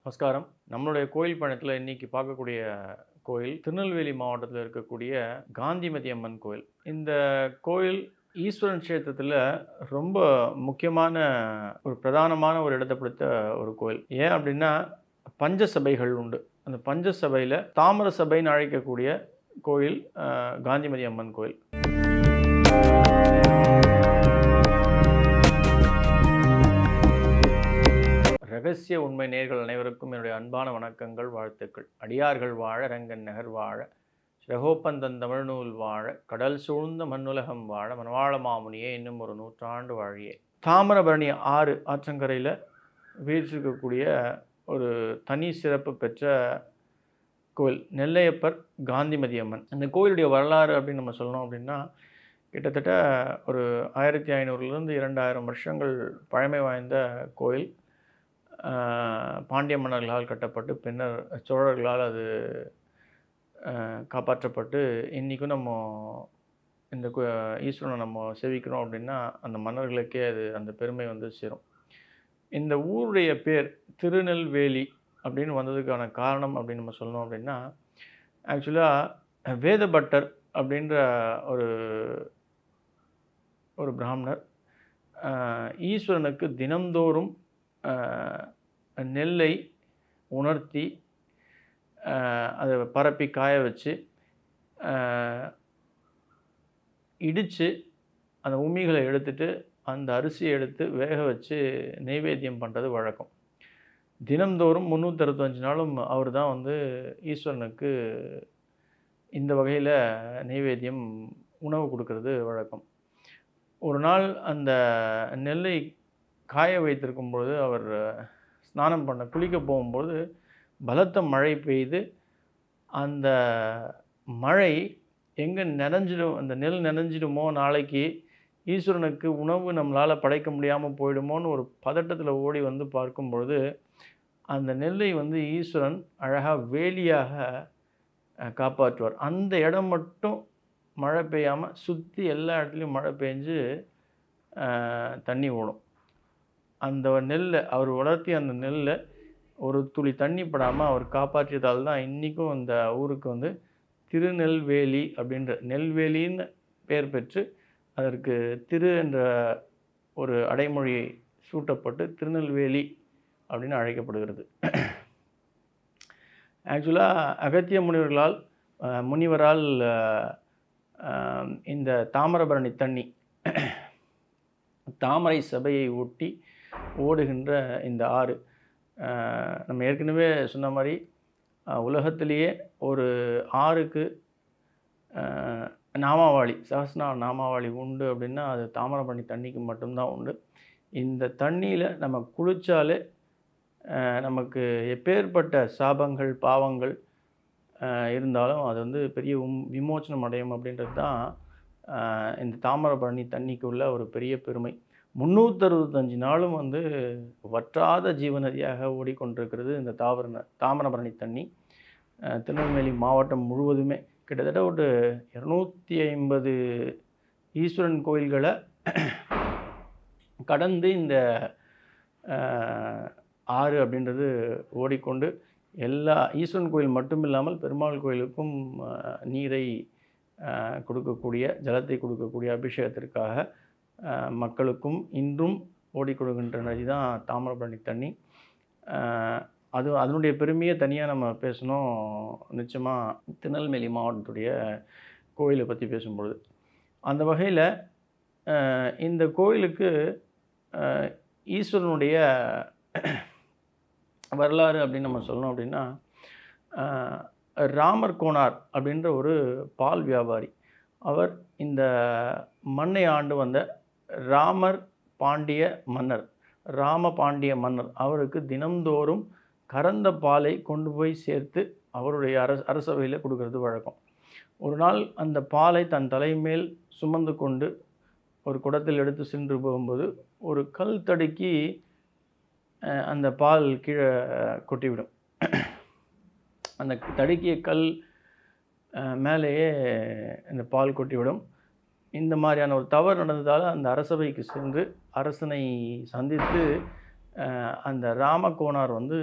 நமஸ்காரம். நம்மளுடைய கோயில் பயணத்தில் இன்னைக்கு பார்க்கக்கூடிய கோயில் திருநெல்வேலி மாவட்டத்தில் இருக்கக்கூடிய காந்திமதி அம்மன் கோயில். இந்த கோயில் ஈஸ்வரன் கஷேத்திரத்தில் ரொம்ப முக்கியமான ஒரு பிரதானமான ஒரு இடத்தை பிடித்த ஒரு கோயில். ஏன் அப்படின்னா பஞ்ச சபைகள் உண்டு. அந்த பஞ்ச சபையில் தாமர சபைன்னு அழைக்கக்கூடிய கோயில் காந்திமதி அம்மன் கோயில். ரகசிய உண்மை நேயர்கள் அனைவருக்கும் என்னுடைய அன்பான வணக்கங்கள், வாழ்த்துக்கள். அடியார்கள் வாழ, ரங்கன் நகர் வாழ, ஸ்ரகோப்பந்தன் தமிழ்நூல் வாழ, கடல் சூழ்ந்த மண்ணுலகம் வாழ, மனவாள மாமுனியே இன்னும் ஒரு நூற்றாண்டு வாழியே. தாமிரபரணி ஆறு ஆற்றங்கரையில் வீற்றிருக்கக்கூடிய ஒரு தனி சிறப்பு பெற்ற கோயில் நெல்லையப்பர் காந்திமதி அம்மன். இந்த கோயிலுடைய வரலாறு அப்படின்னு நம்ம சொல்லணும் அப்படின்னா கிட்டத்தட்ட ஒரு 1500லேருந்து 2000 வருஷங்கள் பழமை வாய்ந்த கோயில். பாண்டிய மன்னர்களால் கட்டப்பட்டு பின்னர் சோழர்களால் அது காப்பாற்றப்பட்டு இன்றைக்கும் நம்ம இந்த ஈஸ்வரனை நம்ம சேவிக்கிறோம் அப்படின்னா அந்த மன்னர்களுக்கே அது அந்த பெருமை வந்து சேரும். இந்த ஊருடைய பேர் திருநெல்வேலி அப்படின்னு வந்ததுக்கான காரணம் அப்படின்னு நம்ம சொல்லணும் அப்படின்னா ஆக்சுவலாக வேதபட்டர் அப்படின்ற ஒரு பிராமணர் ஈஸ்வரனுக்கு தினந்தோறும் நெல்லை உணர்த்தி அதை பரப்பி காய வச்சு இடித்து அந்த உமிகளை எடுத்துட்டு அந்த அரிசியை எடுத்து வேக வச்சு நெய்வேத்தியம் பண்ணுறது வழக்கம். தினந்தோறும் 365 நாளும் அவர் தான் வந்து ஈஸ்வரனுக்கு இந்த வகையில் நெய்வேத்தியம் உணவு கொடுக்கறது வழக்கம். ஒரு நாள் அந்த நெல்லை காய வைத்திருக்கும்பொழுது அவர் ஸ்நானம் பண்ண குளிக்க போகும்போது பலத்த மழை பெய்து அந்த மழை எங்கே நனைஞ்சிடும், அந்த நெல் நனைஞ்சிடுமோ, நாளைக்கு ஈஸ்வரனுக்கு உணவு நம்மளால் படைக்க முடியாமல் போயிடுமோன்னு ஒரு பதட்டத்தில் ஓடி வந்து பார்க்கும்பொழுது அந்த நெல்லை வந்து ஈஸ்வரன் அழகாக வேலியாக காப்பாற்றுவார். அந்த இடம் மட்டும் மழை பெய்யாமல் சுற்றி எல்லா இடத்துலையும் மழை பெஞ்சு தண்ணி ஓடும். அந்த நெல்லை அவர் வளர்த்தி அந்த நெல்லை ஒரு துளி தண்ணி படாமல் அவர் காப்பாற்றியதால் தான் இன்றைக்கும் அந்த ஊருக்கு வந்து திருநெல்வேலி அப்படின்ற நெல்வேலின்னு பெயர் பெற்று அதற்கு திரு என்ற ஒரு அடைமொழி சூட்டப்பட்டு திருநெல்வேலி அப்படின்னு அழைக்கப்படுகிறது. ஆக்சுவலாக அகத்திய முனிவரால் இந்த தாமிரபரணி தண்ணி தாமரை சபையை ஒட்டி ஓடுகின்ற இந்த ஆறு நம்ம ஏற்கனவே சொன்ன மாதிரி உலகத்திலேயே ஒரு ஆறுக்கு நாமாவளி சஹஸ்ரநாம நாமாவளி உண்டு அப்படின்னா அது தாமிரபரணி தண்ணிக்கு மட்டும்தான் உண்டு. இந்த தண்ணியில் நம்ம குளித்தாலே நமக்கு எப்பேற்பட்ட சாபங்கள் பாவங்கள் இருந்தாலும் அது வந்து பெரிய விமோச்சனம் அடையும் அப்படின்றது தான் இந்த தாமிரபரணி தண்ணிக்கு உள்ள ஒரு பெரிய பெருமை. 365 நாளும் வந்து வற்றாத ஜீவநதியாக ஓடிக்கொண்டிருக்கிறது இந்த தாமிரபரணி தண்ணி. திருநெல்வேலி மாவட்டம் முழுவதுமே கிட்டத்தட்ட ஒரு 250 ஈஸ்வரன் கோயில்களை கடந்து இந்த ஆறு அப்படின்றது ஓடிக்கொண்டு எல்லா ஈஸ்வரன் கோயில் மட்டும் இல்லாமல் பெருமாள் கோயிலுக்கும் நீரை கொடுக்கக்கூடிய ஜலத்தை கொடுக்கக்கூடிய அபிஷேகத்திற்காக மக்களுக்கும் இன்றும் ஓடிக்கொடுக்கின்ற நதி தான் தாமிரபரணி தண்ணி. அதனுடைய பெருமையை தனியாக நம்ம பேசணும் நிச்சயமாக திருநெல்வேலி மாவட்டத்துடைய கோயிலை பற்றி பேசும்பொழுது. அந்த வகையில் இந்த கோயிலுக்கு ஈஸ்வரனுடைய வரலாறு அப்படின்னு நம்ம சொல்லணும் அப்படின்னா ராமர் கோனார் அப்படின்ற ஒரு பால் வியாபாரி. அவர் இந்த மண்ணை ஆண்டு வந்த ராமபாண்டிய மன்னர் அவருக்கு தினம்தோறும் கறந்த பாலை கொண்டு போய் சேர்த்து அவருடைய அரசவையில் கொடுக்கறது வழக்கம். ஒரு நாள் அந்த பாலை தன் தலைமேல் சுமந்து கொண்டு ஒரு குடத்தில் எடுத்து சென்று போகும்போது ஒரு கல் தடுக்கி அந்த பால் கீழே கொட்டிவிடும். அந்த தடுக்கிய கல் மேலேயே இந்த பால் கொட்டிவிடும். இந்த மாதிரியான ஒரு தவறு நடந்ததால் அந்த அரசவைக்கு சென்று அரசனை சந்தித்து அந்த ராமகோனார் வந்து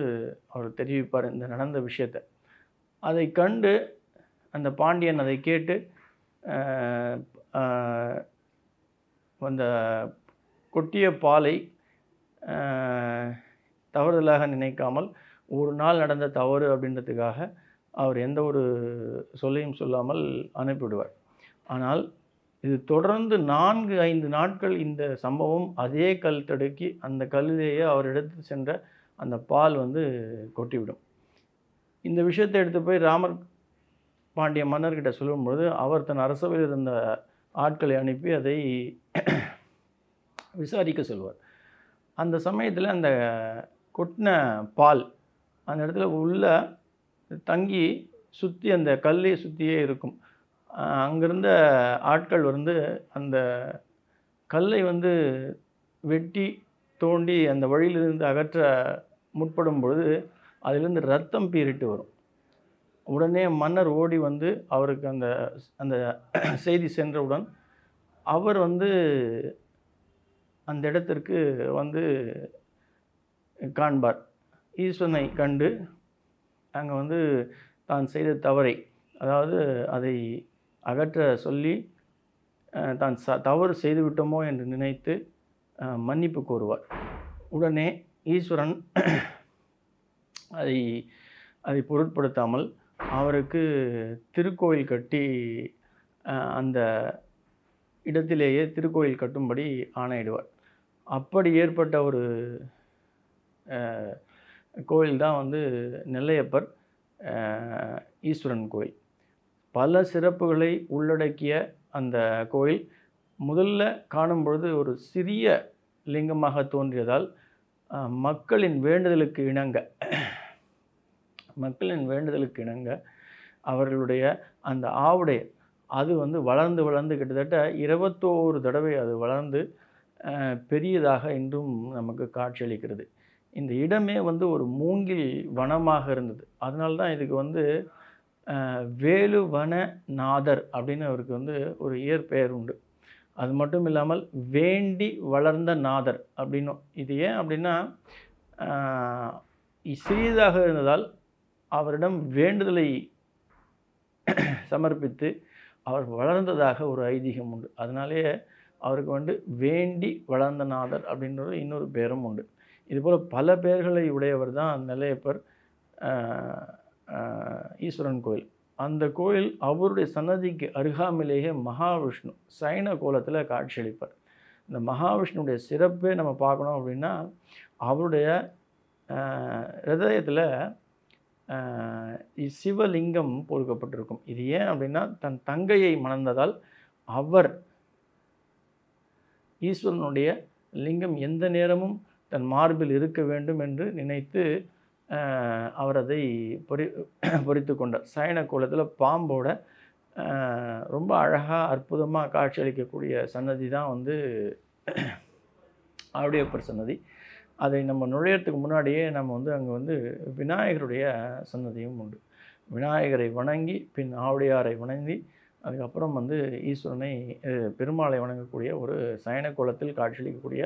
அவர் தெரிவிப்பார் இந்த நடந்த விஷயத்தை. அதை கண்டு அந்த பாண்டியன் அதை கேட்டு அந்த கொட்டிய பாலை தவறுதலாக நினைக்காமல் ஒரு நாள் நடந்த தவறு அப்படின்றதுக்காக அவர் எந்த ஒரு சொல்லையும் சொல்லாமல் அனுப்பிவிடுவார். ஆனால் இது தொடர்ந்து 4-5 நாட்கள் இந்த சம்பவம் அதே கல் தடுக்கி அந்த கல்லிலேயே அவர் எடுத்து சென்ற அந்த பால் வந்து கொட்டிவிடும். இந்த விஷயத்தை எடுத்து போய் ராமர் பாண்டிய மன்னர்கிட்ட சொல்லும்பொழுது அவர் தன் அரசவையில் இருந்த ஆட்களை அனுப்பி அதை விசாரிக்க சொல்வார். அந்த சமயத்தில் அந்த கொட்டின பால் அந்த இடத்துல உள்ள தங்கி சுற்றி அந்த கல்லை சுற்றியே இருக்கும். அங்கிருந்த ஆட்கள் வந்து அந்த கல்லை வந்து வெட்டி தோண்டி அந்த வழியிலிருந்து அகற்ற முற்படும் பொழுது அதிலிருந்து ரத்தம் பீரிட்டு வரும். உடனே மன்னர் ஓடி வந்து அவருக்கு அந்த அந்த செய்தி சென்றவுடன் அவர் வந்து அந்த இடத்திற்கு வந்து காண்பார். ஈஸ்வரனை கண்டு அங்கே வந்து தான் செய்த தவறை, அதாவது அதை அகற்ற சொல்லி தான் தவறு செய்துவிட்டோமோ என்று நினைத்து மன்னிப்பு கோருவார். உடனே ஈஸ்வரன் அதை பொருட்படுத்தாமல் அவருக்கு திருக்கோயில் கட்டி அந்த இடத்திலேயே திருக்கோயில் கட்டும்படி ஆணையிடுவார். அப்படி ஏற்பட்ட ஒரு கோயில் தான் வந்து நெல்லையப்பர் ஈஸ்வரன் கோயில். பல சிறப்புகளை உள்ளடக்கிய அந்த கோயில் முதல்ல காணும் பொழுது ஒரு சிறிய லிங்கமாக தோன்றியதால் மக்களின் வேண்டுதலுக்கு இணங்க அவர்களுடைய அந்த ஆவுடை அது வந்து வளர்ந்து கிட்டத்தட்ட 21 தடவை அது வளர்ந்து பெரியதாக இன்றும் நமக்கு காட்சியளிக்கிறது. இந்த இடமே வந்து ஒரு மூங்கில் வனமாக இருந்தது. அதனால்தான் இதுக்கு வந்து வேலுவனநாதர் அப்படின்னு அவருக்கு வந்து ஒரு இயற்பெயர் உண்டு. அது மட்டும் இல்லாமல் வேண்டி வளர்ந்த நாதர் அப்படின்னும். இது ஏன் அப்படின்னா சிறியதாக இருந்ததால் அவரிடம் வேண்டுதலை சமர்ப்பித்து அவர் வளர்ந்ததாக ஒரு ஐதீகம் உண்டு. அதனாலேயே அவருக்கு வந்து வேண்டி வளர்ந்த நாதர் அப்படின்ற இன்னொரு பேரும் உண்டு. இதுபோல் பல பெயர்களை உடையவர் தான் நெல்லையப்பர் ஈஸ்வரன் கோயில். அந்த கோயில் அவருடைய சன்னதிக்கு அருகாமையிலேயே மகாவிஷ்ணு சைன கோலத்தில் காட்சியளிப்பார். இந்த மகாவிஷ்ணுடைய சிறப்பே நம்ம பார்க்கணும் அப்படின்னா அவருடைய ஹிருதயத்தில் சிவலிங்கம் பொறுக்கப்பட்டிருக்கும். இது ஏன் அப்படின்னா தன் தங்கையை மணந்ததால் அவர் ஈஸ்வரனுடைய லிங்கம் எந்த நேரமும் தன் மார்பில் இருக்க வேண்டும் என்று நினைத்து அவர் அதை பொறித்து கொண்டார். சயன கோலத்தில் பாம்போட ரொம்ப அழகாக அற்புதமாக காட்சியளிக்கக்கூடிய சன்னதி தான் வந்து ஆவுடையப்பர் சன்னதி. அதை நம்ம நுழையறதுக்கு முன்னாடியே நம்ம வந்து அங்கே வந்து விநாயகருடைய சன்னதியும் உண்டு. விநாயகரை வணங்கி பின் ஆவுடையாரை வணங்கி அதுக்கப்புறம் வந்து ஈஸ்வரனை பெருமாளை வணங்கக்கூடிய ஒரு சயன கோலத்தில் காட்சியளிக்கக்கூடிய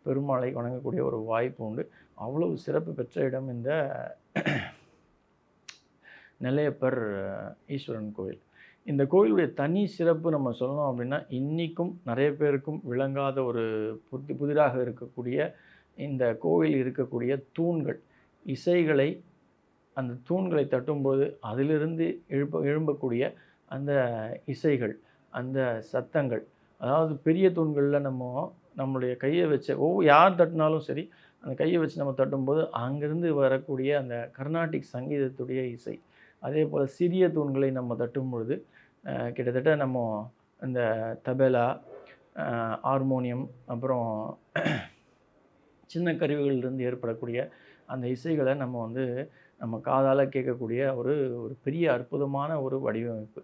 பெருமாளை வணங்கக்கூடிய ஒரு வாய்ப்பு உண்டு. அவ்வளவு சிறப்பு பெற்ற இடம் இந்த நெல்லையப்பர் ஈஸ்வரன் கோயில். இந்த கோயிலுடைய தனி சிறப்பு நம்ம சொல்லணும் அப்படின்னா இன்றைக்கும் நிறைய பேருக்கும் விளங்காத ஒரு புதிராக இருக்கக்கூடிய இந்த கோயில் இருக்கக்கூடிய தூண்கள், இசைகளை அந்த தூண்களை தட்டும்போது அதிலிருந்து எழும்பக்கூடிய அந்த இசைகள், அந்த சத்தங்கள், அதாவது பெரிய தூண்களில் நம்மளுடைய கையை வச்சு யார் தட்டினாலும் சரி அந்த கையை வச்சு நம்ம தட்டும்போது அங்கேருந்து வரக்கூடிய அந்த கர்நாடிக் சங்கீதத்துடைய இசை. அதே போல் சிறிய தூண்களை நம்ம தட்டும் பொழுது கிட்டத்தட்ட நம்ம இந்த தபேலா, ஹார்மோனியம், அப்புறம் சின்ன கருவிகளிலிருந்து ஏற்படக்கூடிய அந்த இசைகளை நம்ம காதால் கேட்கக்கூடிய ஒரு பெரிய அற்புதமான ஒரு வடிவமைப்பு.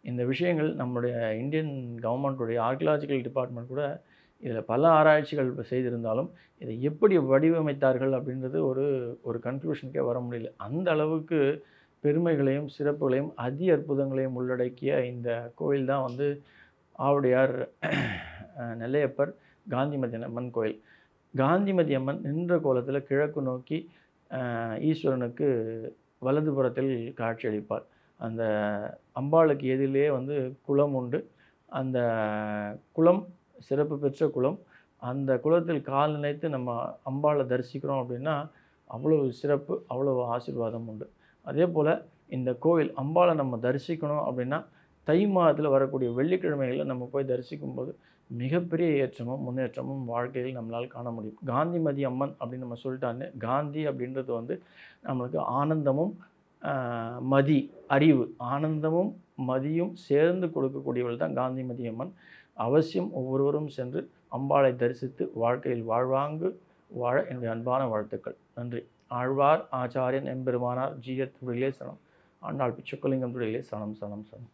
இந்த விஷயங்கள் நம்மளுடைய இந்தியன் கவர்மெண்ட்டுடைய ஆர்கியாலஜிக்கல் டிபார்ட்மெண்ட் கூட இதில் பல ஆராய்ச்சிகள் செய்திருந்தாலும் இதை எப்படி வடிவமைத்தார்கள் அப்படின்றது ஒரு கன்க்ளூஷனுக்கே வர முடியல. அந்த அளவுக்கு பெருமைகளையும் சிறப்புகளையும் அதி அற்புதங்களையும் உள்ளடக்கிய இந்த கோயில் தான் வந்து ஆவுடையார் நெல்லையப்பர் காந்திமதி அம்மன் கோயில். காந்திமதி அம்மன் நின்ற கோலத்தில் கிழக்கு நோக்கி ஈஸ்வரனுக்கு வலதுபுறத்தில் காட்சியளிப்பாள். அந்த அம்பாளுக்கு எதிரிலே வந்து குளம் உண்டு. அந்த குளம் சிறப்பு பெற்ற குளம். அந்த குளத்தில் கால் நினைத்து நம்ம அம்பாளை தரிசிக்கிறோம் அப்படின்னா அவ்வளவு சிறப்பு, அவ்வளவு ஆசீர்வாதம் உண்டு. அதே போல் இந்த கோவில் அம்பாளை நம்ம தரிசிக்கணும் அப்படின்னா தை மாதத்தில் வரக்கூடிய வெள்ளிக்கிழமைகளில் நம்ம போய் தரிசிக்கும்போது மிகப்பெரிய ஏற்றமும் முன்னேற்றமும் வாழ்க்கையில் நம்மளால் காண முடியும். காந்திமதி அம்மன் அப்படின்னு நம்ம சொல்லிட்டாங்க. காந்தி அப்படின்றது வந்து நம்மளுக்கு ஆனந்தமும் மதி, அறிவு, ஆனந்தமும் மதியும் சேர்ந்து கொடுக்கக்கூடியவள் தான் காந்திமதி அம்மன். அவசியம் ஒவ்வொருவரும் சென்று அம்பாளை தரிசித்து வாழ்க்கையில் வாழ்வாங்கு வாழ என்னுடைய அன்பான வாழ்த்துக்கள். நன்றி. ஆழ்வார் ஆச்சாரியன் எம்பெருமானார் ஜீயர் திருடிலே சரணம். ஆண்டாள் பிச்சக்குலிங்கம் திருடிலே சரணம் சரணம் சரணம்.